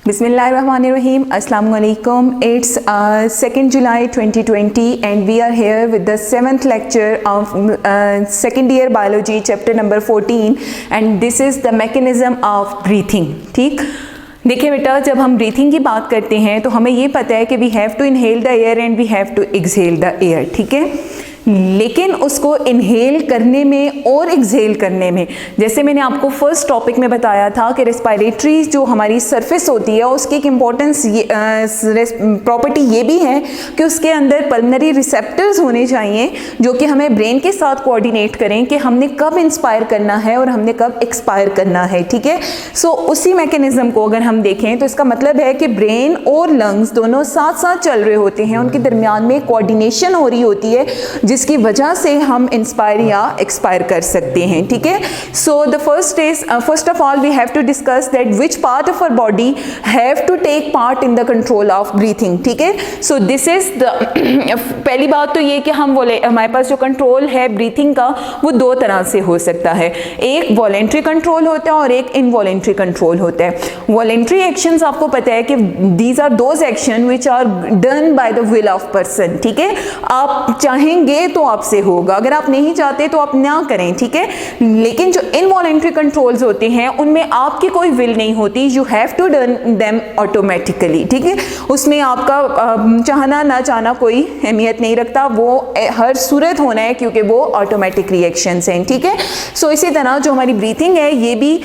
Bismillahirrahmanirrahim. Assalamu alaikum. It's 2nd July 2020 and we are here with the 7th lecture of second year biology chapter number 14 and this is the mechanism of breathing. ठीक, देखिए बेटा, जब हम breathing की बात करते हैं तो हमें ये पता है कि we have to inhale the air and we have to exhale the air, ठीक है। लेकिन उसको इनहेल करने में और एक्सहेल करने में, जैसे मैंने आपको फर्स्ट टॉपिक में बताया था कि रेस्पिरेटरी जो हमारी सरफेस होती है उसकी एक इम्पॉर्टेंस प्रॉपर्टी ये भी है कि उसके अंदर पल्मनरी रिसेप्टर्स होने चाहिए जो कि हमें ब्रेन के साथ कोऑर्डिनेट करें कि हमने कब इंस्पायर करना है और हमने कब एक्सपायर करना है, ठीक है। सो उसी मैकेनिज्म को अगर हम देखें तो इसका मतलब है कि ब्रेन और लंग्स दोनों साथ साथ चल रहे होते हैं, उनके दरमियान में कोऑर्डिनेशन हो रही होती है जिसकी वजह से हम इंस्पायर या एक्सपायर कर सकते हैं, ठीक है। So the first of all we have to discuss that which part of our body have to take part in the control of breathing, ठीक है। सो दिस इज द पहली बात तो ये कि हम बोले हमारे पास जो कंट्रोल है ब्रीथिंग का वो दो तरह से हो सकता है, एक वॉलेंट्री कंट्रोल होता है और एक इनवॉलेंट्री कंट्रोल होता है। वॉलेंट्री एक्शंस आपको पता है कि these are those action which are done by the will of person, ठीक है। आप चाहेंगे तो आपसे होगा, अगर आप नहीं चाहते तो आप ना करें, ठीक है। लेकिन जो इनवॉलेंट्री कंट्रोल्स होते हैं उनमें आपकी कोई विल नहीं होती, you have to done them automatically, ठीक है। उसमें आपका चाहना ना चाहना कोई अहमियत नहीं रखता, वो हर सूरत होना है क्योंकि वो ऑटोमेटिक रिएक्शंस हैं, ठीक है। सो इसी तरह जो हमारी ब्रीथिंग है ये भी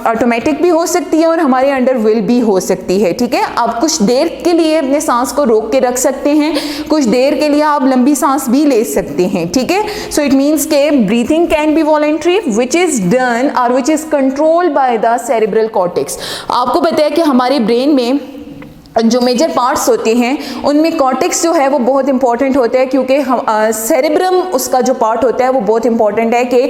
ऑटोमेटिक भी हो सकती है और हमारे अंडर विल भी हो सकती है, ठीक है। आप कुछ देर के लिए अपने सांस को रोक के रख सकते हैं, कुछ देर के लिए आप लंबी सांस भी ले सकते हैं, ठीक है। सो इट मीन्स के breathing can be voluntary which is done और which is controlled by the cerebral cortex. आपको पता है कि हमारे ब्रेन में जो मेजर पार्ट्स होते हैं उनमें कॉर्टेक्स जो है वो बहुत इंपॉर्टेंट होता है क्योंकि सेरेब्रम उसका जो पार्ट होता है वो बहुत इंपॉर्टेंट है कि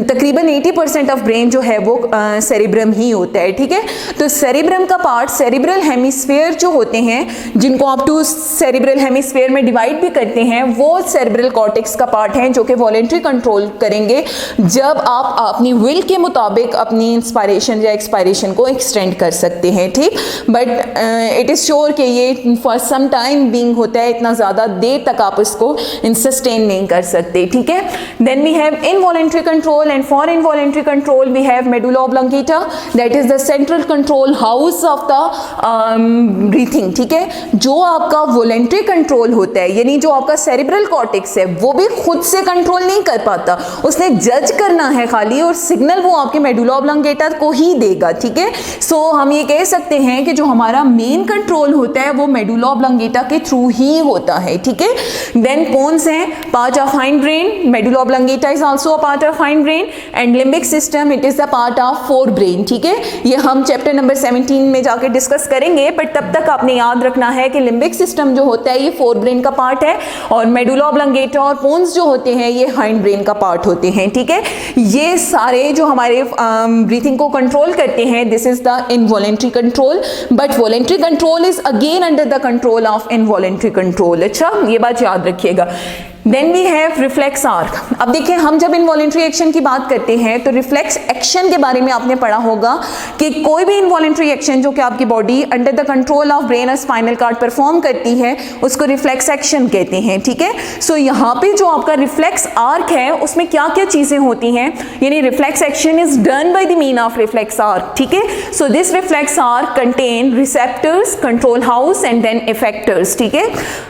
तकरीबन 80% ऑफ ब्रेन जो है वो सेरेब्रम ही होता है, ठीक है। तो सेरेब्रम का पार्ट सेरेब्रल हेमिस्फीयर जो होते हैं जिनको आप टू सेरेब्रल हेमिस्फीयर में डिवाइड भी करते हैं वो सेरेब्रल कॉर्टेक्स का पार्ट है जो कि वॉलेंट्री कंट्रोल करेंगे जब आप अपनी विल के मुताबिक अपनी इंस्पायरेशन या एक्सपायरेशन को एक्सटेंड कर सकते हैं, ठीक। बट इट इज श्योर कि ये फॉर सम टाइम बीइंग होता है, इतना ज़्यादा देर तक आप इसको सस्टेन नहीं कर सकते, ठीक है। Then we have involuntary control and for involuntary control we have medulla oblongata that is the central control house of the breathing, ठीक है। जो आपका वॉलेंट्री कंट्रोल होता है यानी जो आपका सेरेब्रल कॉर्टेक्स है वो भी खुद से कंट्रोल नहीं कर पाता, उसने जज करना है खाली और सिग्नल वो आपके मेडुला ऑब्लंगेटा को ही देगा, ठीक है। सो हम ये कह सकते हैं कि जो हमारा मेन कंट्रोल होता है वो मेडुला ऑब्लंगेटा के थ्रू ही होता है, ठीक है। देन पोन्स हैं part of hind brain, medulla oblongata is also a part of hind brain and limbic system it is the part of fore brain, ठीक है। ये हम चैप्टर नंबर 17 में जाके डिस्कस करेंगे, बट तब तक आपने याद रखना है कि लिम्बिक सिस्टम जो होता है ये फोर ब्रेन का पार्ट है और मेडुला ऑब्लंगेटा और पोन्स जो होते हैं ये हाइंड ब्रेन का पार्ट होते हैं, ठीक है। ये सारे जो हमारे ब्रीथिंग को कंट्रोल करते हैं this is the involuntary control, but voluntary control is again under the control of involuntary control। अच्छा, ये बात याद रखिएगा। Then we have reflex arc. अब देखिए हम जब इनवॉलेंट्री एक्शन की बात करते हैं तो रिफ्लेक्स एक्शन के बारे में आपने पढ़ा होगा कि कोई भी इनवॉलेंट्री एक्शन जो कि आपकी body under the control of brain और स्पाइनल कॉर्ड परफॉर्म करती है उसको रिफ्लेक्स एक्शन कहते हैं, ठीक है। सो यहाँ पे जो आपका रिफ्लेक्स आर्क है उसमें क्या क्या चीजें होती हैं, यानी reflex action is done by the mean of reflex arc, ठीक है। So this reflex arc contain receptors, control house and then effectors, ठीक है।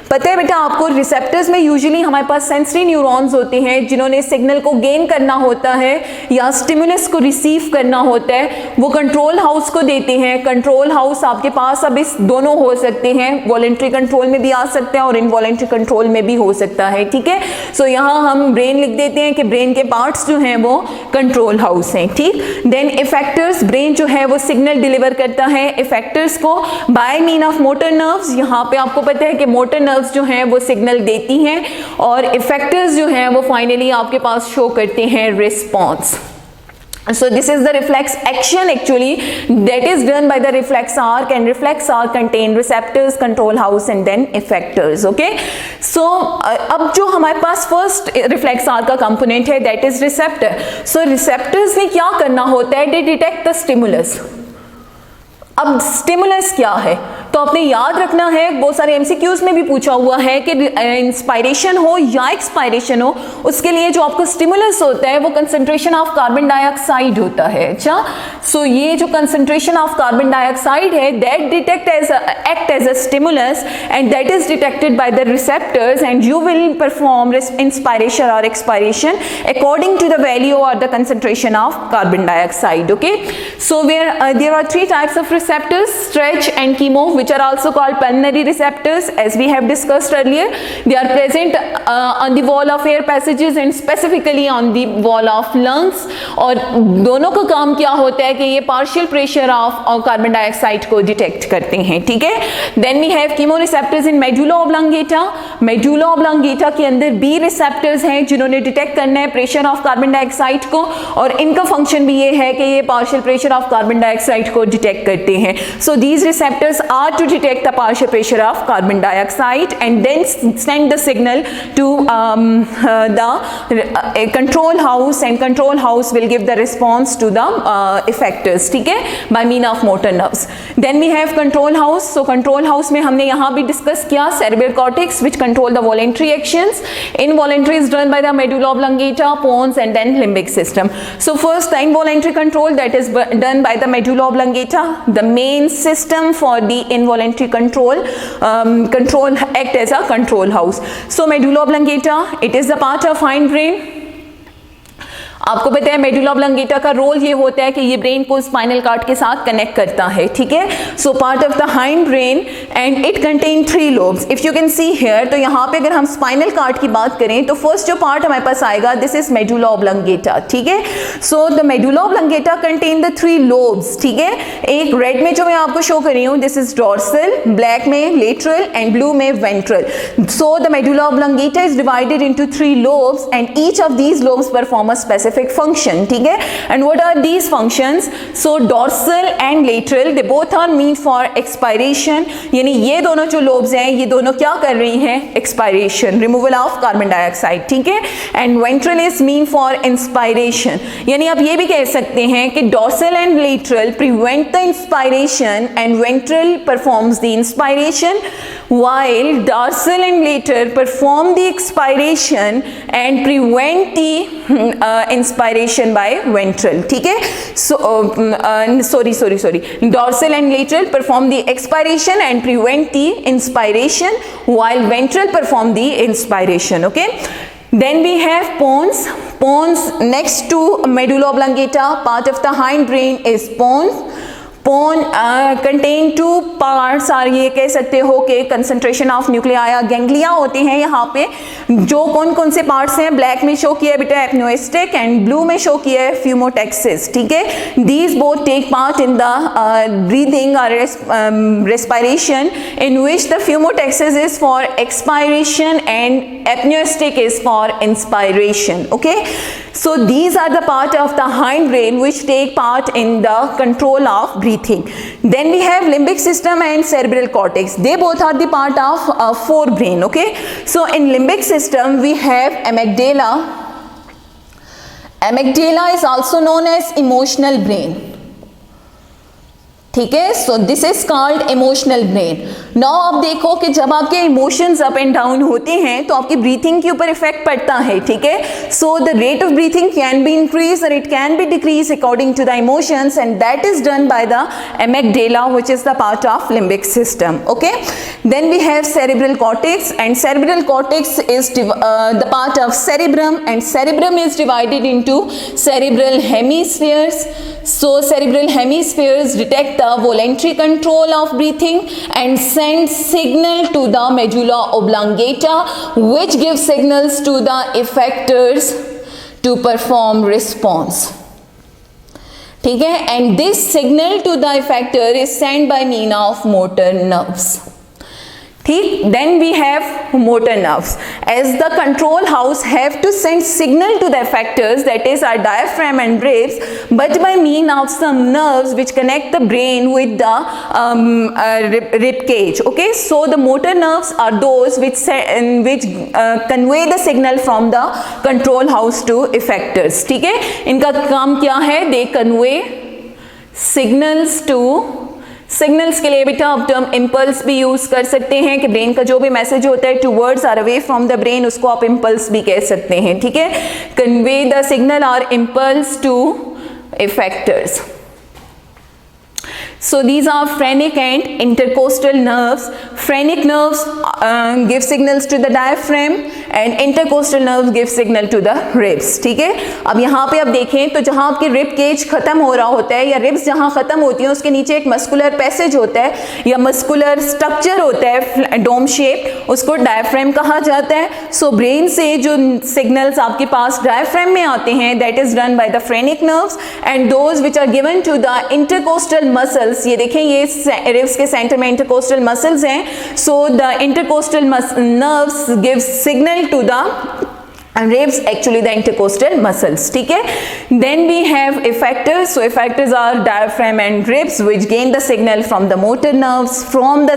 पता है बेटा आपको रिसेप्टर्स में यूजुअली हमारे पास सेंसरी न्यूरॉन्स होते हैं जिन्होंने सिग्नल को गेन करना होता है या स्टिमुलस को रिसीव करना होता है, वो कंट्रोल हाउस को देते हैं। कंट्रोल हाउस आपके पास अब इस दोनों हो सकते हैं, वॉलेंट्री कंट्रोल में भी आ सकते हैं और इनवॉलेंट्री कंट्रोल में भी हो सकता है, ठीक है। सो यहाँ हम ब्रेन लिख देते हैं कि ब्रेन के पार्ट्स जो हैं वो कंट्रोल हाउस हैं, ठीक। देन इफेक्टर्स, ब्रेन जो है वो सिग्नल डिलीवर करता है इफेक्टर्स को by mean of motor nerves. यहाँ पे आपको पता है कि मोटर नर्व्स जो हैं वो सिग्नल देती हैं और इफेक्टर्स जो हैं वो फाइनली आपके पास शो करते हैं response. So this is the reflex action actually that is done by the reflex arc, and reflex arc contain receptors, control house and then effectors. Okay, so अब जो हमारे पास first reflex arc का component है that is receptor. So receptors ने क्या करना होता है, they detect the stimulus. अब स्टिमुलस क्या है, तो आपने याद रखना है, बहुत सारे एमसीक्यूज में भी पूछा हुआ है कि इंस्पायरेशन हो या एक्सपायरेशन हो, उसके लिए जो आपको स्टिमुलस होता है वो कंसंट्रेशन ऑफ कार्बन डाइऑक्साइड होता है। अच्छा, सो ये जो कंसंट्रेशन ऑफ कार्बन डाइऑक्साइड है that act as a stimulus and that is detected by the receptors and you will perform inspiration or expiration according to the value or the concentration of carbon dioxide. Okay, so there are three types of receptors, stretch and chemo, which are also called pulmonary receptors, as we have discussed earlier. They are present on the wall of air passages and specifically on the wall of lungs, और दोनों का काम क्या होता है कि ये partial pressure of carbon dioxide को detect करते हैं। ठीक है, then we have chemoreceptors in medulla oblongata. medulla oblongata के अंदर बी रिसेप्टर्स हैं जिन्होंने डिटेक्ट करना है प्रेशर ऑफ कार्बन डाइऑक्साइड को, और इनका फंक्शन भी ये है कि ये partial pressure of carbon dioxide को डिटेक्ट करते हैं। So these receptors are to detect the partial pressure of carbon dioxide and then send the signal to the control house, and control house will give the response to the effectors. ठीक है, by mean of motor nerves. Then we have control house. So control house में हमने यहाँ भी discuss किया cerebral cortex which control the voluntary actions. Involuntary is done by the medulla oblongata, pons and then limbic system. So first the involuntary control that is done by the medulla oblongata. The main system for the involuntary control act as a control house. So medulla oblongata, it is the part of hind brain. आपको पता है medulla oblongata का role ये होता है कि ये brain को स्पाइनल कॉर्ड के साथ कनेक्ट करता है। ठीक है, so part of the hind brain and it contain 3 lobes. If you can see here, तो यहाँ पे अगर हम स्पाइनल कॉर्ड की बात करें तो फर्स्ट जो पार्ट हमारे पास आएगा दिस इज मेडुला ऑब्लोंगेटा। ठीक है, so the medulla oblongata contain the 3 lobes. ठीक है, एक रेड में जो मैं आपको शो कर रही हूँ दिस इज डॉर्सल, ब्लैक में लेटरल एंड ब्लू में ventral. So the medulla oblongata is divided into 3 lobes and each of these lobes perform a specific function. ठीक है, and what are these functions? So dorsal and lateral they both are meant for expiration, यानी ये दोनों जो lobes हैं ये दोनों क्या कर रही हैं? expiration, removal of carbon dioxide. ठीक है, and ventral is mean for inspiration, यानी आप ये भी कह सकते हैं कि dorsal and lateral prevent the inspiration and ventral performs the inspiration, while dorsal and lateral perform the expiration and prevent the inspiration by ventral. ठीक है, so sorry dorsal and lateral perform the expiration and prevent the inspiration while ventral perform the inspiration. Okay, then we have pons next to medulla oblongata. Part of the hind brain is pons. Pons contain 2 parts, और ये कह सकते हो कि concentration of Nucleya ganglia होते हैं यहाँ पे। जो कौन कौन से पार्ट्स हैं, ब्लैक में शो किया है बेटा एपनोस्टिक एंड ब्लू में शो किया है फ्यूमोटेक्सिस। ठीक है, these both take part in the breathing और respiration in which the pneumotaxic is for expiration and apneustic is for inspiration. Okay, so these are the part of the hind brain which take part in the control of breathing. Then we have limbic system and cerebral cortex. They both are the part of forebrain. Okay, so in limbic system we have amygdala. Amygdala is also known as emotional brain. ठीक है, so this is called emotional brain. Now आप देखो कि जब आपके emotions up and down होते हैं तो आपकी ब्रीथिंग के ऊपर इफेक्ट पड़ता है। ठीक है, so the rate of breathing can be increase or it can be decrease according to the emotions and that is done by the amygdala which is the part of limbic system. Okay, then we have cerebral cortex, and cerebral cortex is the part of cerebrum, and cerebrum is divided into cerebral hemispheres. So cerebral hemispheres detect the voluntary control of breathing and send signal to the medulla oblongata which gives signals to the effectors to perform response. ठीक है, and this signal to the effector is sent by mean of motor nerves. ठीक, then we have motor nerves. As the control house have to send signal to the effectors, that is our diaphragm and ribs, but by mean of some nerves which connect the brain with the rib cage. Okay, so the motor nerves are those which convey the signal from the control house to effectors. ठीक है, इनका काम क्या है? They convey signals to signals के लिए बेटा आप टर्म इम्पल्स भी यूज कर सकते हैं कि ब्रेन का जो भी मैसेज होता है towards or away from the brain, उसको आप इम्पल्स भी कह सकते हैं, ठीक है। Convey the signal or impulse to effectors. So these are phrenic and intercostal nerves. Phrenic nerves give signals to the diaphragm and intercostal nerves give signal to the ribs. ठीक है, अब यहाँ पे आप देखें तो जहाँ आपकी रिब केज खत्म हो रहा होता है या रिब्स जहाँ खत्म होती हैं उसके नीचे एक मस्कुलर पैसेज होता है या मस्कुलर स्ट्रक्चर होता है डोम शेप, उसको डायफ्राम कहा जाता है. सो ब्रेन से जो सिग्नल्स आपके पास डायफ्राम में आते हैं that is run by the phrenic nerves and those which are given to the intercostal muscles. ये देखें ये रिब्स के सेंटर में इंटरकोस्टल मसल्स हैं. So the intercostal nerves give signal to the ribs, actually the intercostal muscles. ठीक है, then we have effectors. So effectors are diaphragm and ribs which gain the signal from the motor nerves from the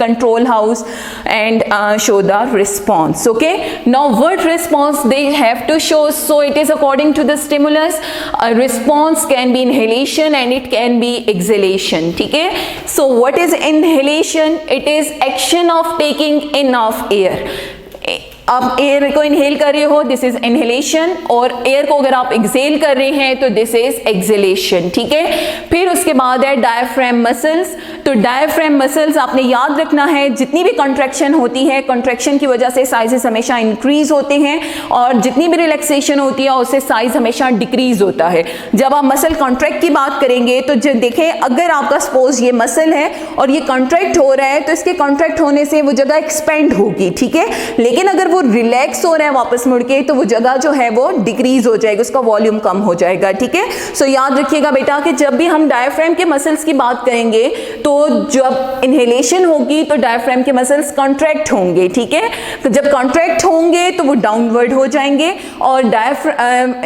control house and show the response. Okay, now what response they have to show? So it is according to the stimulus. A response can be inhalation and it can be exhalation. ठीक है, so what is inhalation? It is action of taking in of air. आप air को inhale कर रहे हो, this is inhalation, और air को अगर आप एक्सेल कर रहे हैं तो दिस इज एक्सेलेशन. ठीक है, फिर उसके बाद है डायफ्राम मसल्स. तो डायफ्राम मसल्स आपने याद रखना है जितनी भी कॉन्ट्रैक्शन होती है, कॉन्ट्रैक्शन की वजह से साइजेस हमेशा इंक्रीज होते हैं और जितनी भी रिलैक्सेशन होती है उससे साइज हमेशा डिक्रीज होता है. जब आप मसल कॉन्ट्रैक्ट की बात करेंगे तो देखें अगर आपका सपोज ये मसल है और ये कॉन्ट्रैक्ट हो रहा है तो इसके कॉन्ट्रैक्ट होने से वो जगह एक्सपेंड होगी. ठीक है, लेकिन अगर वो रिलैक्स हो रहा है वापस मुड़ के तो वो जगह जो है वो डिक्रीज हो जाएगी, उसका वॉल्यूम कम हो जाएगा. ठीक है, सो याद रखिएगा बेटा कि जब भी हम डायफ्राम के मसल्स की बात करेंगे तो जब इनहेलेशन होगी तो डायफ्राम के मसल्स कॉन्ट्रैक्ट होंगे. ठीक है, तो जब कॉन्ट्रैक्ट होंगे तो वो डाउनवर्ड हो जाएंगे और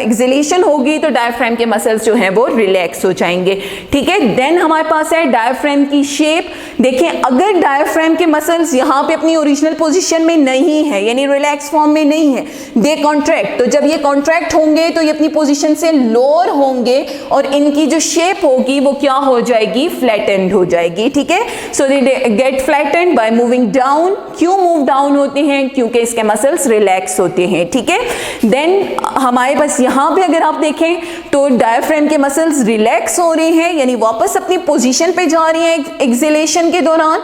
एक्सेलेशन होगी तो डायफ्राम के मसल्स जो हैं वो रिलैक्स हो जाएंगे. ठीक है, देन हमारे पास है डायफ्राम की शेप. देखें अगर डायफ्राम के मसल्स यहाँ पे अपनी ओरिजिनल पोजीशन में नहीं है यानी रिलैक्स फॉर्म में नहीं है, दे कॉन्ट्रैक्ट, तो जब ये कॉन्ट्रैक्ट होंगे तो ये अपनी पोजीशन से लोअर होंगे और इनकी जो शेप होगी वो क्या हो जाएगी, फ्लैटेंड हो जाएगी. ठीक है, so they get flattened by moving down. क्यों मूव डाउन होते हैं, क्योंकि इसके मसल्स रिलैक्स होते हैं. ठीक है, देन हमारे पास यहाँ पे अगर आप देखें तो डायफ्राम के मसल्स रिलैक्स हो रहे हैं यानी वापस अपनी पोजीशन पे जा रही हैं एक्सेलेशन के दौरान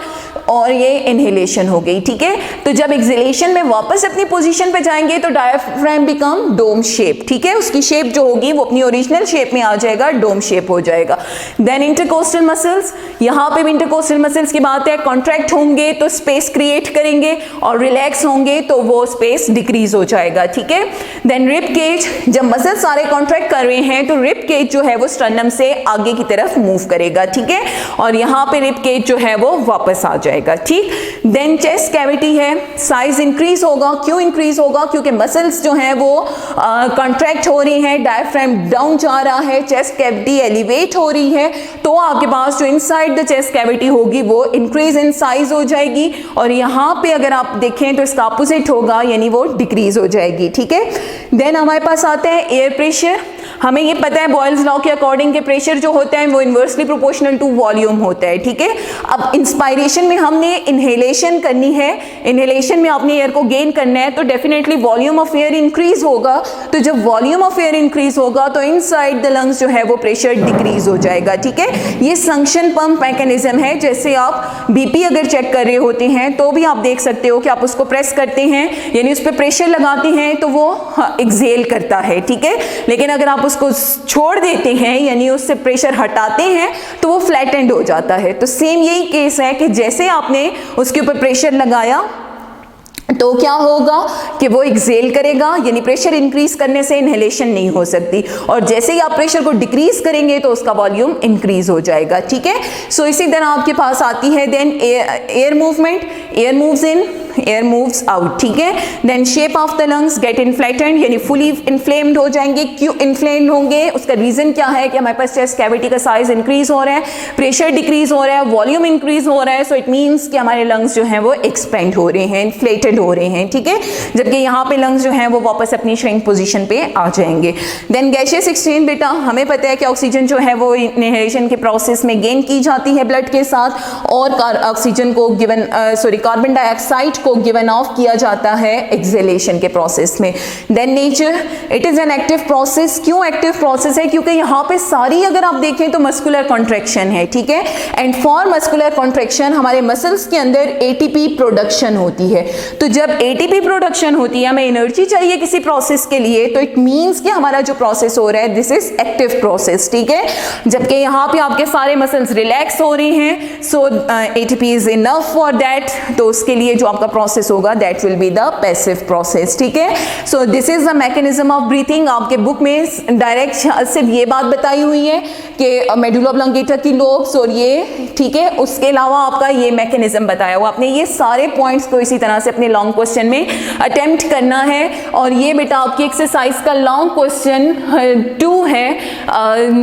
और ये इनहेलेशन हो गई. ठीक है, तो जब एक्सेलेशन में वापस अपनी पोजीशन पे जाएंगे तो डायफ्राम बिकम डोम शेप. ठीक है, उसकी शेप जो होगी वो अपनी ओरिजिनल शेप में आ जाएगा, डोम शेप हो जाएगा. देन इंटरकोस्टल मसल्स, यहाँ पे भी इंटरकोस्टल मसल्स की बात है, कॉन्ट्रैक्ट होंगे तो स्पेस क्रिएट करेंगे और रिलैक्स होंगे तो वो स्पेस डिक्रीज हो जाएगा. ठीक है, देन रिब केज, जब मसल सारे कॉन्ट्रैक्ट कर रहे हैं तो रिब केज जो है वो स्टर्नम से आगे की तरफ मूव करेगा. ठीक है, और यहाँ पे रिब केज जो है वो वापस आ जाएगा. ठीक, देन चेस्ट कैविटी है, साइज इंक्रीज होगा. क्यों इंक्रीज होगा, क्योंकि मसल्स जो हैं वो कॉन्ट्रैक्ट हो रही हैं, डायफ्राम डाउन जा रहा है, चेस्ट कैविटी एलिवेट हो रही है तो आपके पास जो इनसाइड द चेस्ट कैविटी होगी वो इंक्रीज इन साइज हो जाएगी और यहाँ पे अगर आप देखें तो इसका अपोजिट होगा यानी वो डिक्रीज हो जाएगी. ठीक है, देन हमारे पास आता है एयर प्रेशर. हमें ये पता है बॉयल्स लॉ के अकॉर्डिंग के प्रेशर जो होता है वो इन्वर्सली प्रोपोर्शनल टू वॉल्यूम होता है. ठीक है, अब इंस्पायरेशन में हमने इनहेलेशन करनी है, इनहेलेशन में आपने एयर को गेन करना है तो definitely volume of air increase होगा. तो जब वॉल्यूम ऑफ एयर इंक्रीज होगा तो इनसाइड द लंग्स जो है वो प्रेशर डिक्रीज हो जाएगा. ठीक है, ये संक्शन पंप मैकेनिज्म है. जैसे आप बीपी अगर चेक कर रहे होते हैं तो भी आप देख सकते हो कि आप उसको प्रेस करते हैं यानी उस पर प्रेशर लगाते हैं तो वो एक्सेल करता है. ठीक है, लेकिन अगर आप उसको छोड़ देते हैं यानी उससे प्रेशर हटाते हैं तो वो फ्लैटेंड हो जाता है. तो सेम यही केस है कि जैसे आपने उसके ऊपर प्रेशर लगाया तो क्या होगा कि वो एक्सेल करेगा यानी प्रेशर इंक्रीज करने से इनहेलेशन नहीं हो सकती और जैसे ही आप प्रेशर को डिक्रीज करेंगे तो उसका वॉल्यूम इंक्रीज हो जाएगा. ठीक है, सो इसी तरह आपके पास आती है then air movement. Air moves in, air moves out, ठीक है। Then shape of the lungs get inflated, यानी फुली इन्फ्लेम्ड हो जाएंगे। क्यों इन्फ्लेम्ड होंगे, उसका रीजन क्या है कि हमारे पास चेस्ट कैविटी का साइज इंक्रीज हो रहा है, प्रेशर डिक्रीज हो रहा है, वॉल्यूम इंक्रीज हो रहा है, सो इट मीन्स कि हमारे लंग्स जो हैं वो एक्सपेंड हो रहे हैं, इन्फ्लेटेड हो रहे हैं, ठीक है। जबकि यहाँ पे लंग्स जो हैं वो वापस अपनी श्रिंक पोजीशन पे आ जाएंगे। देन गैशियस एक्सचेंज, बेटा हमें पता है कि ऑक्सीजन जो है वो इनहेलेशन के प्रोसेस में गेन की जाती है ब्लड के साथ, और ऑक्सीजन को गिवन कार्बन डाइऑक्साइड को गिवन ऑफ किया जाता है एक्सहेलेशन के प्रोसेस में। Then nature, it is an active process. क्यों एक्टिव प्रोसेस है, क्योंकि यहाँ पे सारी अगर आप देखें तो मस्कुलर कॉन्ट्रैक्शन है, ठीक है। एंड फॉर मस्कुलर कॉन्ट्रैक्शन हमारे मसल्स के अंदर एटीपी प्रोडक्शन होती है। तो जब एटीपी प्रोडक्शन होती है, हमें एनर्जी चाहिए किसी प्रोसेस के लिए, तो इट मीन्स कि हमारा जो प्रोसेस हो रहा है दिस इज एक्टिव प्रोसेस, ठीक है। जबकि यहाँ पे आपके सारे मसल्स रिलैक्स हो रहे हैं, so ATP is enough for that, तो उसके लिए जो आपका प्रोसेस होगा that will be the passive process, ठीक है। So this is the mechanism of breathing. आपके बुक में डायरेक्ट सिर्फ ये बात बताई हुई है कि मेडुला ऑब्लोंगेटा की लोब्स और ये, ठीक है, उसके अलावा आपका ये मैकेनिज्म बताया हुआ। आपने ये सारे पॉइंट्स को इसी तरह से अपने लॉन्ग क्वेश्चन में अटेम्प्ट करना है। और ये बेटा आपकी एक्सरसाइज का लॉन्ग क्वेश्चन 2 है,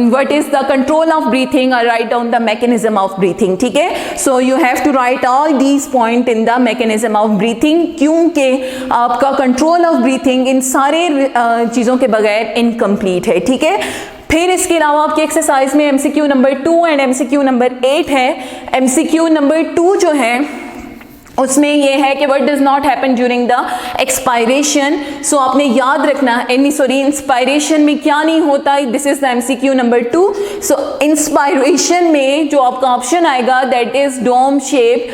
what is the control of breathing और write down the mechanism of breathing, ठीक है। So you have to write all these point in the mechanism of breathing, क्योंकि आपका कंट्रोल ऑफ ब्रीथिंग इन सारे चीज़ों के बगैर इनकम्प्लीट है, ठीक है। फिर इसके अलावा आपकी एक्सरसाइज में MCQ number 2 and MCQ number 8 है। एमसीक्यू नंबर 2 जो है उसमें ये है कि what does not happen during the expiration. सो आपने याद रखना, इंस्पायरेशन में क्या नहीं होता, this is the MCQ number 2। सो इंस्पायरेशन में जो आपका ऑप्शन आएगा that is dome shape,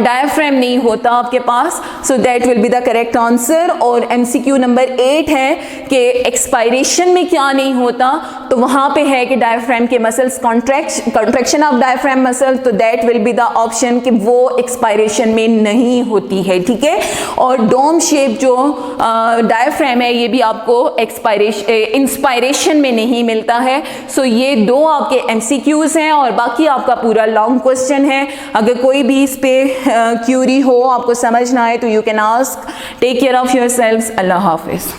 diaphragm नहीं होता आपके पास, so that will be the correct answer. और एमसीक्यू नंबर 8 है कि एक्सपायरेशन में क्या नहीं होता, तो वहाँ पे है कि डायफ्राम के muscles contraction of diaphragm muscle, तो that will be the option कि वो एक्सपायरेशन में नहीं होती है, ठीक है। और डोम शेप जो डायफ्राम है ये भी आपको इंस्पायरेशन में नहीं मिलता है। सो ये 2 आपके एमसीक्यूज हैं और बाकी आपका पूरा लॉन्ग क्वेश्चन है। अगर कोई भी इस पे क्यूरी हो, आपको समझ ना आए, तो you can ask. Take care of yourselves. अल्लाह हाफिज।